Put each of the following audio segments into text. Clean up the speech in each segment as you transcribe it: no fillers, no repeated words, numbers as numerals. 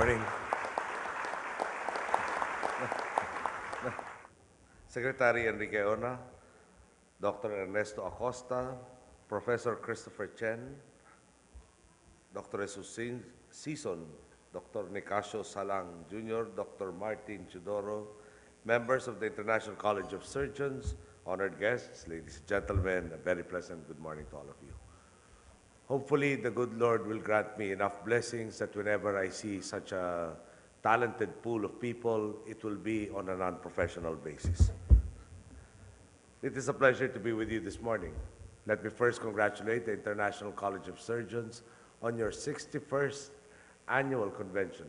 morning. Secretary Enrique Ona, Dr. Ernesto Acosta, Professor Christopher Chen, Dr. Jesus Sison, Dr. Nicasio Salang Jr., Dr. Martin Chudoro, members of the International College of Surgeons, honored guests, ladies and gentlemen, a very pleasant good morning to all of you. Hopefully, the good Lord will grant me enough blessings that whenever I see such a talented pool of people, it will be on a non-professional basis. It is a pleasure to be with you this morning. Let me first congratulate the International College of Surgeons on your 61st annual convention.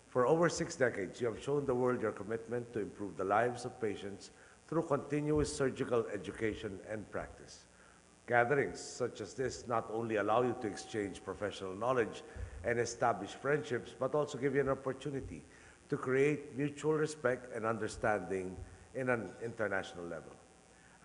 For over 6 decades, you have shown the world your commitment to improve the lives of patients through continuous surgical education and practice. Gatherings such as this not only allow you to exchange professional knowledge and establish friendships, but also give you an opportunity to create mutual respect and understanding in an international level.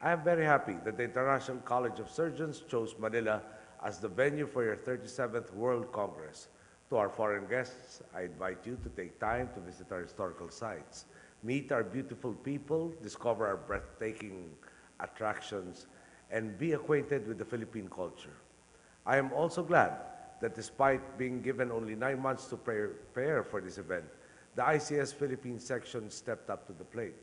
I am very happy that the International College of Surgeons chose Manila as the venue for your 37th World Congress. To our foreign guests, I invite you to take time to visit our historical sites, meet our beautiful people, discover our breathtaking attractions, and be acquainted with the Philippine culture. I am also glad that despite being given only 9 months to prepare for this event, the ICS Philippines section stepped up to the plate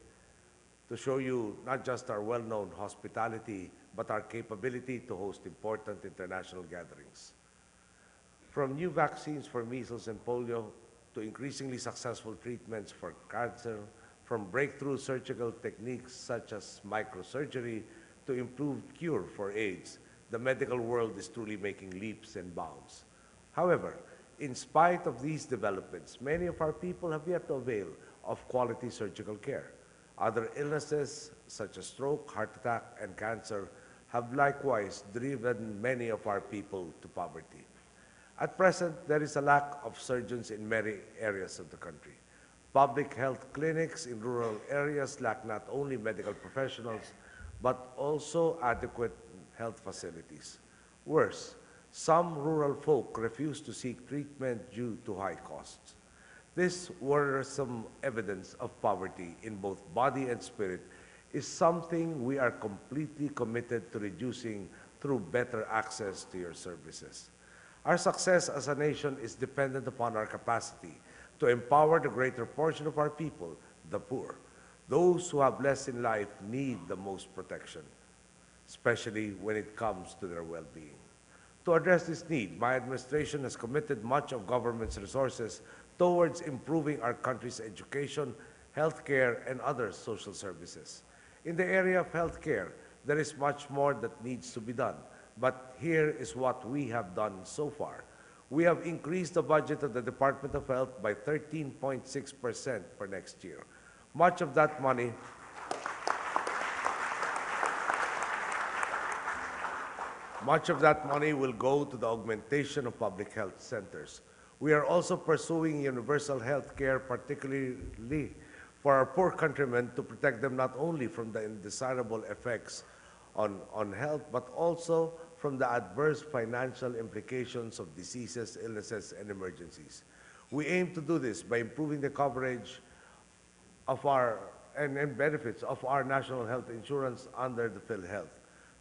to show you not just our well-known hospitality, but our capability to host important international gatherings. From new vaccines for measles and polio to increasingly successful treatments for cancer, from breakthrough surgical techniques such as microsurgery to improved cure for AIDS, the medical world is truly making leaps and bounds. However, in spite of these developments, many of our people have yet to avail of quality surgical care. Other illnesses such as stroke, heart attack, and cancer have likewise driven many of our people to poverty. At present, there is a lack of surgeons in many areas of the country. Public health clinics in rural areas lack not only medical professionals, but also adequate health facilities. Worse, some rural folk refuse to seek treatment due to high costs. This worrisome evidence of poverty in both body and spirit is something we are completely committed to reducing through better access to your services. Our success as a nation is dependent upon our capacity to empower the greater portion of our people, the poor. Those who have less in life need the most protection, especially when it comes to their well-being. To address this need, my administration has committed much of government's resources towards improving our country's education, healthcare, and other social services. In the area of healthcare, there is much more that needs to be done, but here is what we have done so far. We have increased the budget of the Department of Health by 13.6% for next year. Much of that money will go to the augmentation of public health centers. We are also pursuing universal health care, particularly for our poor countrymen, to protect them not only from the undesirable effects on health, but also from the adverse financial implications of diseases, illnesses, and emergencies. We aim to do this by improving the coverage of and benefits of our national health insurance under the PhilHealth.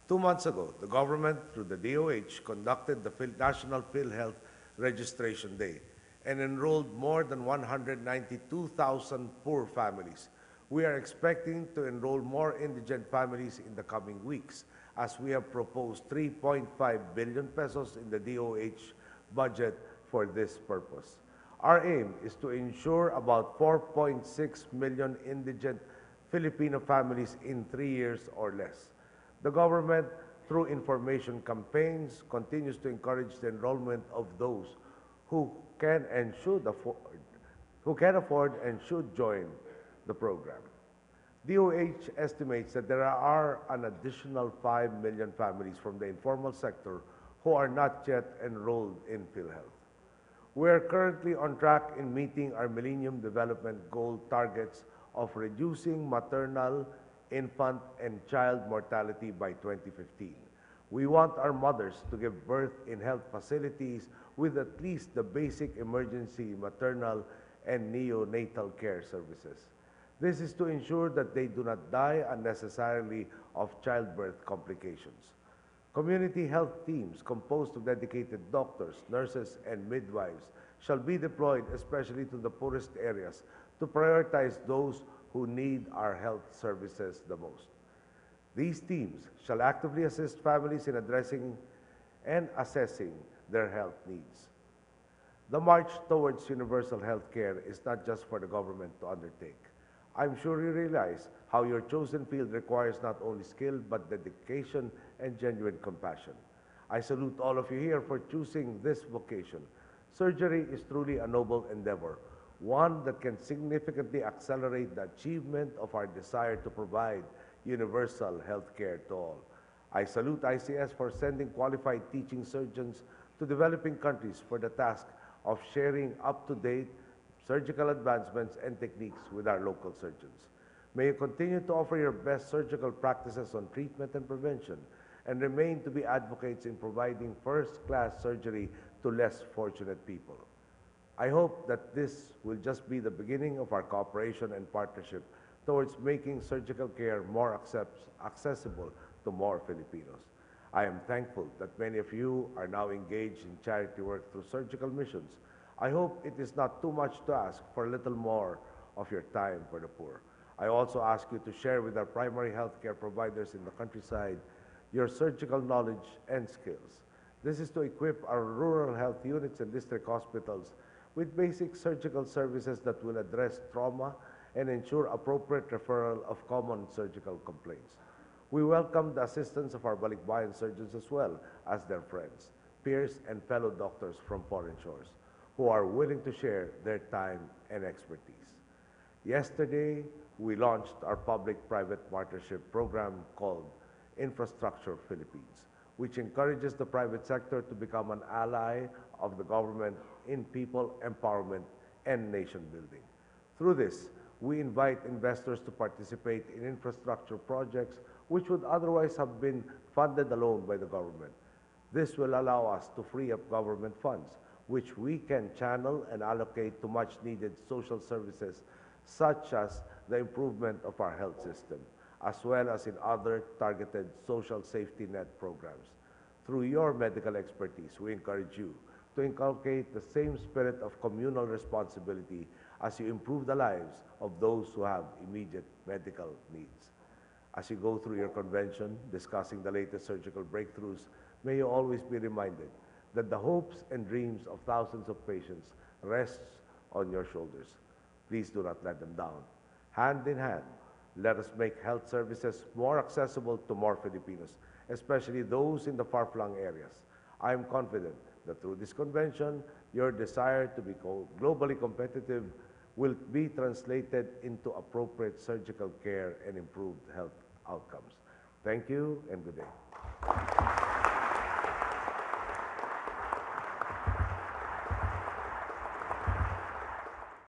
2 months ago, the government, through the DOH, conducted the National PhilHealth Registration Day and enrolled more than 192,000 poor families. We are expecting to enroll more indigent families in the coming weeks, as we have proposed 3.5 billion pesos in the DOH budget for this purpose. Our aim is to ensure about 4.6 million indigent Filipino families in 3 years or less. The government, through information campaigns, continues to encourage the enrollment of those who can afford and should join the program. DOH estimates that there are an additional 5 million families from the informal sector who are not yet enrolled in PhilHealth. We are currently on track in meeting our Millennium Development Goal targets of reducing maternal, infant, and child mortality by 2015. We want our mothers to give birth in health facilities with at least the basic emergency maternal and neonatal care services. This is to ensure that they do not die unnecessarily of childbirth complications. Community health teams composed of dedicated doctors, nurses, and midwives shall be deployed especially to the poorest areas to prioritize those who need our health services the most. These teams shall actively assist families in addressing and assessing their health needs. The march towards universal health care is not just for the government to undertake. I'm sure you realize how your chosen field requires not only skill, but dedication and genuine compassion. I salute all of you here for choosing this vocation. Surgery is truly a noble endeavor, one that can significantly accelerate the achievement of our desire to provide universal health care to all. I salute ICS for sending qualified teaching surgeons to developing countries for the task of sharing up-to-date surgical advancements and techniques with our local surgeons. May you continue to offer your best surgical practices on treatment and prevention, and remain to be advocates in providing first-class surgery to less fortunate people. I hope that this will just be the beginning of our cooperation and partnership towards making surgical care more accessible to more Filipinos. I am thankful that many of you are now engaged in charity work through surgical missions. I hope it is not too much to ask for a little more of your time for the poor. I also ask you to share with our primary healthcare providers in the countryside your surgical knowledge and skills. This is to equip our rural health units and district hospitals with basic surgical services that will address trauma and ensure appropriate referral of common surgical complaints. We welcome the assistance of our balikbayan surgeons as well as their friends, peers, and fellow doctors from foreign shores who are willing to share their time and expertise. Yesterday, we launched our public-private partnership program called Infrastructure Philippines, which encourages the private sector to become an ally of the government in people empowerment and nation building. Through this, we invite investors to participate in infrastructure projects which would otherwise have been funded alone by the government. This will allow us to free up government funds, which we can channel and allocate to much needed social services, such as the improvement of our health system, as well as in other targeted social safety net programs. Through your medical expertise, we encourage you to inculcate the same spirit of communal responsibility as you improve the lives of those who have immediate medical needs. As you go through your convention discussing the latest surgical breakthroughs, may you always be reminded that the hopes and dreams of thousands of patients rests on your shoulders. Please do not let them down. Hand in hand, let us make health services more accessible to more Filipinos, especially those in the far-flung areas. I am confident that through this convention, your desire to be globally competitive will be translated into appropriate surgical care and improved health outcomes. Thank you and good day.